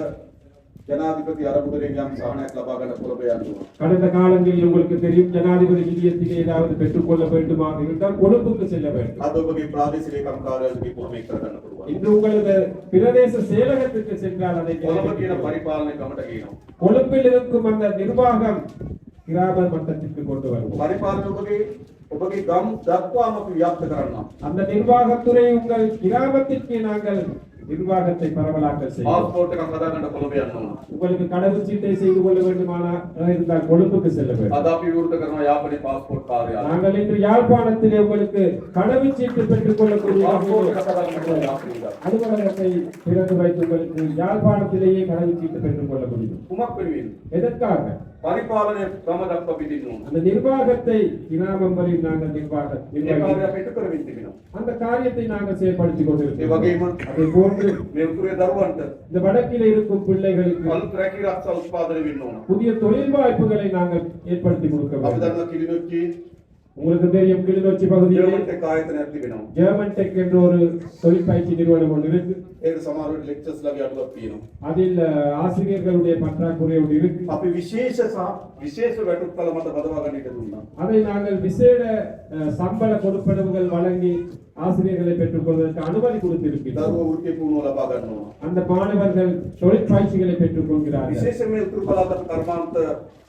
ජනාධිපති අරමුදලෙන් යම් සහනයක් ලබා ගන්න කොළඹ යනවා. கடந்த காலங்களில் உங்களுக்கு தெரியும் ஜனாதிபதி நிதியத்திலே ஏதாவது பெற்றுக்கொள்ள வேண்டுமாக இருந்தால் கொழும்புக்கு செல்ல வேண்டும். අද ඔබගේ ප්‍රාදේශීය ලේකම් කාර්යාලයේදී කොහොම එක් කරගන්න පුළුවන්. இன்று உங்களது பிரதேச செயலகத்துக்கு சென்றால் அதை කොළඹ කියන පරිපාලන ගමට කියනවා. கொழும்பில் இருக்கும் அந்த நிர்வாகம் கிராம மட்டத்திற்கு கொண்டு வருவோம். පරිපාලන ඔබගේ ගම් දක්වාම අපි ව්‍යාප්ත කරනවා. அந்த நிர்வாகத்துறை உங்கள் கிராமத்திற்கு நாங்கள் நிர்வாகத்தை பரவலாக்க செய்வோம். පාස්පෝර්ට් එකක් හදා ගන්න කොළඹ යන්න ඕන. உங்களுக்கு கடவுச்சீட்டை செய்து கொள்ள வேண்டுமானால் இருந்தால் கொழும்புக்கு செல்ல வேண்டும். අද අපි විවෘත කරනවා යාපනයේ පාස්පෝර්ට් කාර්යාලය. நாங்கள் இன்று யாழ்ப்பாணத்திலே உங்களுக்கு கடவுச்சீட்டு பெற்றுக் கொள்ளக்கூடிய පාස්පෝර්ට් එකක් හදා ගන්න යාපනයේ. அலுவலகத்தை திறந்து வைத்து உங்களுக்கு யாழ்ப்பாணத்திலேயே கடவுச்சீட்டு பெற்றுக் கொள்ள முடியும். කුමක් වෙනුවෙන්ද? எதற்காக? පරිපාලනය ගම දක්වා පිටින්න ඕන. அந்த நிர்வாகத்தை கிராமம் வரை நாங்கள் ඒ කාර්යය අපිට කරමින් තිබෙනවා. அந்த காரியத்தை நாங்கள் செயல்படுத்திக் ඒ கொண்டிருக்கிறோம். වගේම அதை போன்று මේ උතුරේ දරුවන්ට இந்த வடக்கிலே இருக்கும் பிள்ளைகளுக்கு අලුත් රැකී රක්ෂා උත්පාදනය වෙන්න ඕන. புதிய தொழில் வாய்ப்புகளை நாங்கள் ஏற்படுத்தி கொடுக்க අපි வேண்டும். දන්නවා කිලිනොච්චි உங்களுக்கு தெரியும் கிளிநொச்சி பகுதியில் ජර්මන් ටෙක් ආයතනයක් තිබෙනවා. ஜெர்மன் டெக் என்ற ஒரு தொழில் பயிற்சி நிறுவனம் ஒன்று இருக்கு. ඒක සමහර වෙලාවට ලෙක්චර්ස් ලාගේ අඩුවක් තියෙනවා. அதில் ஆசிரியர்களுடைய பற்றாக்குறை ஒன்று இருக்கு. අපි විශේෂ වැටුප්පල මත බදවා ගන්න ඉඩ දුන්නා. அதை நாங்கள் விசேட சம்பள கொடுப்பனவுகள் வழங்கி ஆசிரியர்களை பெற்றுக்கொள்வதற்கு அனுமதி கொடுத்திருக்கிறோம். දරුවෝ වෘත්ති පුහුණුව ලබා ගන්න ඕන. அந்த மாணவர்கள் தொழிற்பயிற்சிகளை பெற்றுக் கொள்கிறார்கள். විශේෂයෙන් මේ උතුරු පළාත කර්මාන්ත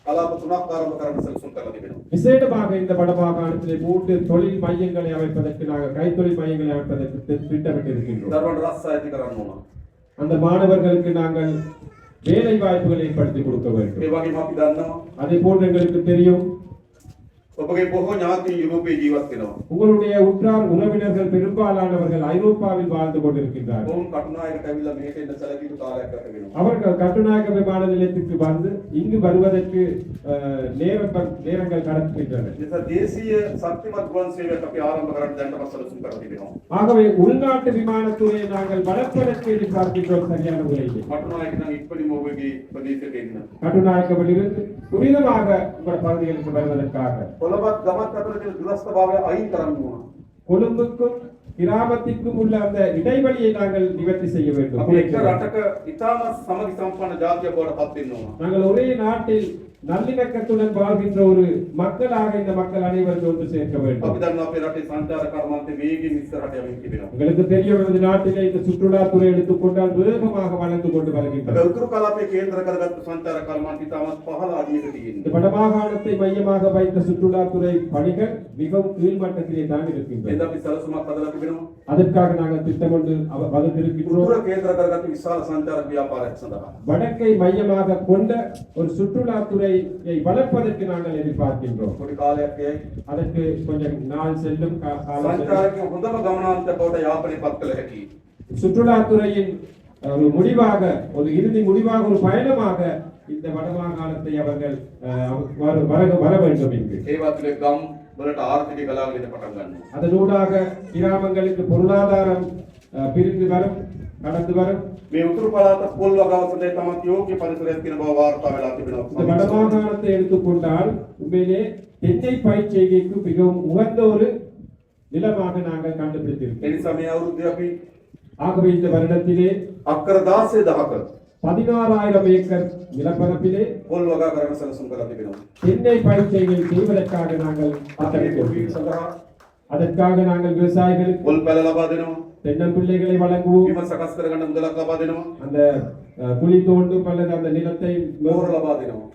කලාප තුනක් ආරම්භ කරන්න සැලසුම් කරලා තිබෙනවා. விசேடமாக இந்த வடமாகாணத்திலே 3 தொழில் மையங்களை அமைப்பதற்கு நாங்கள் கைத்தொழில் மையங்களை அமைப்பதற்கு திட்டமிட்டிருக்கின்றோம். දරුවන්ට රස්සා ඇති කරන්න ඕන. அந்த மாணவர்களுக்கு நாங்கள் வேலை வாய்ப்புகளை ஏற்படுத்தி கொடுக்க வேண்டும். ඒ වගේම අපි දන්නවා அதே போன்று எங்களுக்கு தெரியும் ඔබගේ බොහෝ ඥාතීන් යුරෝපයේ ජීවත් වෙනවා. உங்களுடைய உற்றார் உறவினர்கள் பெரும்பாலானவர்கள் ஐரோப்பாவில் வாழ்ந்து கொண்டிருக்கின்றார்கள். ඔවුන් කටුනායකට ඇවිල්ලා මෙහෙට එන්න සැලකිලි කාලයක් ගත වෙනවා. அவர்கள் கட்டுநாயக்க விமான நிலையத்திற்கு வந்து இங்கு வருவதற்கு நேரங்கள் கடக்கின்றன. නිසා දේශීය ශක්තිමත් ගුවන් සේවයක් අපි ආරම්භ කරන්න දැනට සැලසුම් කරලා තිබෙනවා. ஆகவே உள்நாட்டு விமானத்துறையை நாங்கள் வளர்ப்பதற்கு எதிர்பார்க்கின்றோம். சரியான முறையில் කටුනායක නම් ඉක්මනින්ම ඔබගේ ප්‍රදේශයට එන්න. கட்டுநாயக்கவிலிருந்து துரிதமாக உங்கள் பகுதிகளுக்கு வருவதற்காக කොළඹත් ගමත් අතර තියෙන දුරස්ථභාවය අයින් කරන්න ඕන. கொழும்புக்கும் கிராமத்திற்கும் உள்ள அந்த இடைவெளியை நாங்கள் நிவர்த்தி செய்ய வேண்டும். අපි එක රටක ඉතාමත් සමගි සම්පන්න ජාතියක් බවට පත් වෙන්න ඕන. நாங்கள் ஒரே நாட்டில் நல்லிணக்கத்துடன் வாழ்கின்ற ஒரு மக்களாக இந்த மக்கள் அனைவரும் ஒன்று சேர்க்க வேண்டும். අපි දන්නවා අපේ රටේ සංචාර කර්මාන්තේ වේගයෙන් ඉස්සරහට යමින් තිබෙනවා. உங்களுக்கு தெரியும், இந்த நாட்டிலே இந்த சுற்றுலாத்துறை எடுத்துக்கொண்டால் வேகமாக வளர்ந்து கொண்டு අපි வருகின்றது. උතුරු කලාපයේ කේන්ද්‍ර කරගත්තු සංචාර කර්මාන්තය ඉතාමත් පහළ අඩියක இந்த තියෙනවා. வடமாகாணத்தை மையமாக வைத்த சுற்றுலாத்துறை பணிகள் மிகவும் கீழ்மட்டத்திலே தான் இருக்கின்றன. එද අපි සැලසුමක් හදලා තිබෙනවා. அதற்காக நாங்கள் திட்டம் ஒன்று வகுத்திருக்கின்றோம். උතුර කේන්ද්‍ර කරගත්තු විශාල සංචාර ව්‍යාපාරයක් සඳහා. வடக்கை மையமாக கொண்ட ஒரு சுற்றுலாத்துறையை வளர்ப்பதற்கு நாங்கள் எதிர்பார்க்கின்றோம். පොඩි කාලයක් යයි. அதற்கு கொஞ்சம் நாள் செல்லும் காலம் செல்லும். සංචාරකයන් හොඳම ගමනාන්තයක් බවට යාපනය පත් කළ හැකියි. சுற்றுலாத்துறையின் ஒரு முடிவாக, ஒரு இறுதி முடிவாக, ஒரு பயணமாக இந்த வடமாகாணத்தை அவர்கள் வர வேண்டும் என்று. ඒවත් තුළ ගම් වලට ආර්ථික ගලාගෙන පටන් ගන්නවා. அதனூடாக கிராமங்களுக்கு பொருளாதாரம் பிரிந்து வரும், கடந்து வரும். මේ උතුරු පළාත පොල් වගාවසලේ තමත් යෝග්‍ය පරිසරයක් තියෙන බව වාර්තා වෙලා இந்த තිබෙනවා. வடமாகாணத்தை எடுத்துக்கொண்டால் உண்மையிலே தென்னை பயிர் செய்கைக்கு மிகவும் உகந்த ஒரு நிலமாக நாங்கள் கண்டுபிடித்திருக்கிறோம். එනිසා මේ අවුරුද්දේ අපි ஆகவே இந்த வருடத்திலே අක්කර 16000ක 16,000 ஏக்கர் நிலப்பரப்பிலே පොල් වගා කරන සැලසුම් කරලා තිබෙනවා. தென்னை பயிர் செய்கை செய்வதற்காக நாங்கள் අපේ සඳහා அதற்காக நாங்கள் விவசாயிகளுக்கு පොල් පැල ලබා දෙනවා. தென்னம்பிள்ளைகளை வழங்குவோம். බිම සකස් කරගන්න මුදලක් ලබා දෙනවා. அந்த குழி தோண்டும் அல்லது அந்த நிலத்தை මෝර ලබා දෙනවා.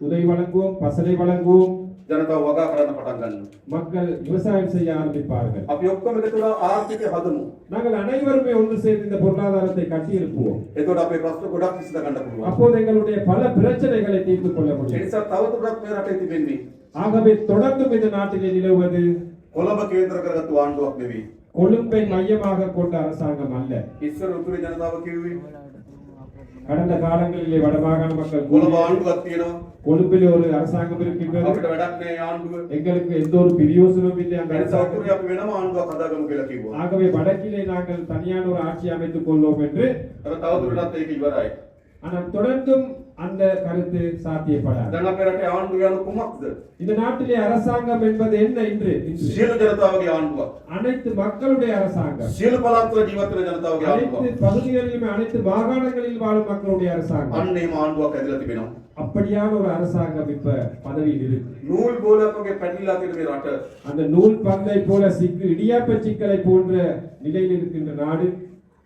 உதவி வழங்குவோம், பசலை வழங்குவோம். ජනතාව වගා කරන්න පටන් ගන්නවා. மக்கள் விவசாயம் செய்ய ஆரம்பிப்பார்கள். අපි ඔක්කොම එකතු වෙලා ආර්ථිකය හදමු. நாங்கள் அனைவருமே ஒன்று சேர்ந்து இந்த பொருளாதாரத்தை கட்டியிருப்போம். එතකොට අපේ ප්‍රශ්න ගොඩක් විසඳ ගන්න පුළුවන්. அப்போது எங்களுடைய பல பிரச்சனைகளை தீர்த்துக் கொள்ள ඒ முடியும். නිසා තවදුරටත් මේ රටේ තිබෙන්නේ ஆகவே தொடர்ந்தும் இந்த நாட்டிலே நிலவுவது කොළඹ කේන්ද්‍ර කරගත්තු ආණ්ඩුවක් නෙවෙයි. கொழும்பை மையமாக கொண்ட அரசாங்கம் அல்ல. ඉස්සර උතුරේ ජනතාව කිව්වේ கடந்த காலங்களிலே வடமாகாண மக்கள் කොළඹ ආණ්ඩුවක් තියෙනවා. கொழும்பிலே ஒரு அரசாங்கம் இருக்கின்றது. අපිට වැඩක් නෑ ආණ්ඩුව. எங்களுக்கு எந்த ஒரு பிரியோசனமும் இல்லை அந்த ඒ නිසා அரசாங்கம். උතුරේ අපි වෙනම ආණ්ඩුවක් හදාගමු කියලා කිව්වා. ஆகவே வடக்கிலே நாங்கள் தனியான ஒரு ஆட்சி அமைத்துக் கொள்வோம் என்று. අර තවදුරටත් ඒක ඉවරයි. ஆனால் தொடர்ந்தும் அந்த கருத்து சாத்தியப்படாது. දැන් අපේ රටේ ආණ්ඩුව යන කුමක්ද? இந்த நாட்டிலே அரசாங்கம் என்பது என்ன இன்று? සියලු ජනතාවගේ ආණ්ඩුවක්. அனைத்து மக்களுடைய அரசாங்கம். සියලු පළාත්වල ජීවත් වෙන ජනතාවගේ அனைத்து ආණ්ඩුවක්. பகுதிகளிலும் அனைத்து மாகாணங்களில் வாழும் மக்களுடைய அரசாங்கம். අන්න එහෙම ආණ්ඩුවක් ඇදලා තිබෙනවා. அப்படியான ஒரு அரசாங்கம் இப்ப பதவியில் இருக்கு. නූල් බෝලයක් වගේ පැටලිලා තියෙන මේ රට அந்த நூல் பந்தை போல இடியாப்ப சிக்கலை போன்ற நிலையில் இருக்கின்ற நாடு.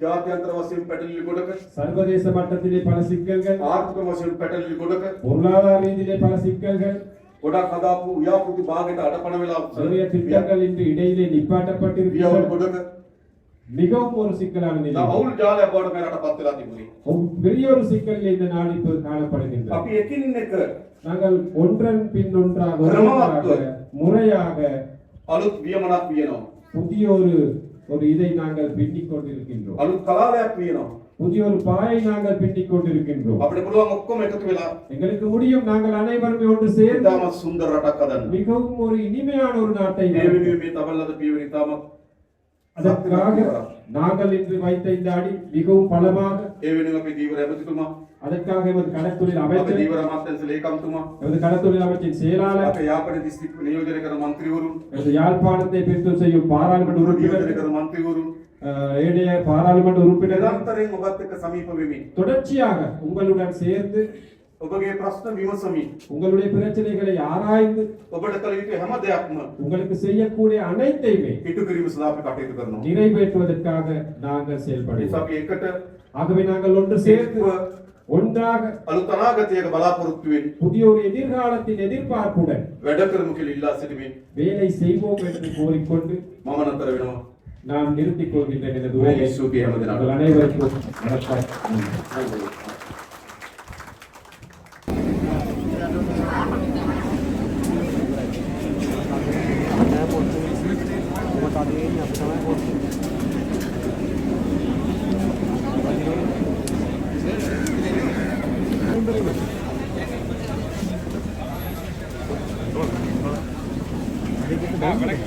ජාත්‍යන්තර වශයෙන් පැටලිලි ගොඩක, சர்வதேச மட்டத்திலே பல சிக்கல்கள், ආර්ථික වශයෙන් පැටලිලි ගොඩක, பொருளாதார ரீதியிலே பல சிக்கல்கள், ගොඩක් හදාපු ව්‍යාපෘති භාගයට අඩපණ වෙලා நிறைய திட்டங்கள் இன்று இடையிலே වියවුල් நிப்பாட்டப்பட்டிருக்கின்றன. ගොඩක மிகவும் ஒரு சிக்கலான நிலை. අවුල් ජාලයක් බවට මේ රට පත් වෙලා තිබුණේ. பெரிய ஒரு சிக்கலில் இந்த நாடு இப்போ காணப்படுகின்றது. අපි එකින් එක நாங்கள் ஒன்றன் பின் ஒன்றாக கிரமமாக, முறையாக අලුත් වියමනක් වියනවා. புதிய ஒரு இதை நாங்கள் பின்னிக் கொண்டிருக்கின்றோம். අලුත් කලාලයක් වියනවා. புதிய ஒரு பாயை நாங்கள் பின்னிக் கொண்டிருக்கின்றோம். අපිට පුළුවන් ඔක්කොම එකතු වෙලා எங்களுக்கு முடியும், நாங்கள் அனைவருமே ஒன்று சேர்ந்து ඉතාමත් සුන්දර රටක් හදන්න. மிகவும் ஒரு இனிமையான ஒரு நாட்டை මේ වෙනුවෙන් මේ තබල්ලද පියවර ඉතාමත් அதற்காக நாங்கள் இன்று வைத்த இந்த அடி மிகவும் பலமாக. ඒ වෙනුවෙන් අපි දීවර ඇමතිතුමා, அதற்காக எமது கடற்தொழில் අපේ அமைச்சர், දීවර අමාත්‍යාංශ ලේකම්තුමා, எமது கடற்தொழில் அமைச்சின் செயலாளர், අපේ යාපන දිස්ත්‍රික්ක නියෝජනය කරන මන්ත්‍රීවරුන්, எமது யாழ்ப்பாணத்தை பிரித்தம் செய்யும் பாராளுமன்ற නියෝජනය உறுப்பினர், කරන මන්ත්‍රීවරුන් ஏனைய பாராளுமன்ற உறுப்பினர் නිරන්තරයෙන් ඔබත් එක්ක සමීප වෙමින් தொடர்ச்சியாக உங்களுடன் சேர்ந்து ඔබගේ ප්‍රශ්න විමසමින් உங்களுடைய பிரச்சனைகளை ஆராய்ந்து ඔබට කළ යුතු හැම දෙයක්ම உங்களுக்கு செய்யக்கூடிய அனைத்தையுமே ඉටු කිරීම සඳහා අපි කටයුතු කරනවා. நிறைவேற்றுவதற்காக நாங்கள் ඒ නිසා செயல்படுவோம். අපි එකට ஆகவே நாங்கள் ஒன்று சேர்ந்து ஒன்றாக අලුත් අනාගතයක බලාපොරොත්තු වෙමින් புதிய ஒரு எதிர்காலத்தின் எதிர்பார்ப்புடன் වැඩ කරමු කියලා ඉල්ලා සිටිමින් வேலை செய்வோம் என்று கோரிக்கொண்டு මම නතර වෙනවා. நான் நிறுத்திக் கொள்கின்றேன் எனது බොහොම உரையை. ස්තුතියි හැම உங்கள் දෙනාටම. அனைவருக்கும் வணக்கம். Gracias.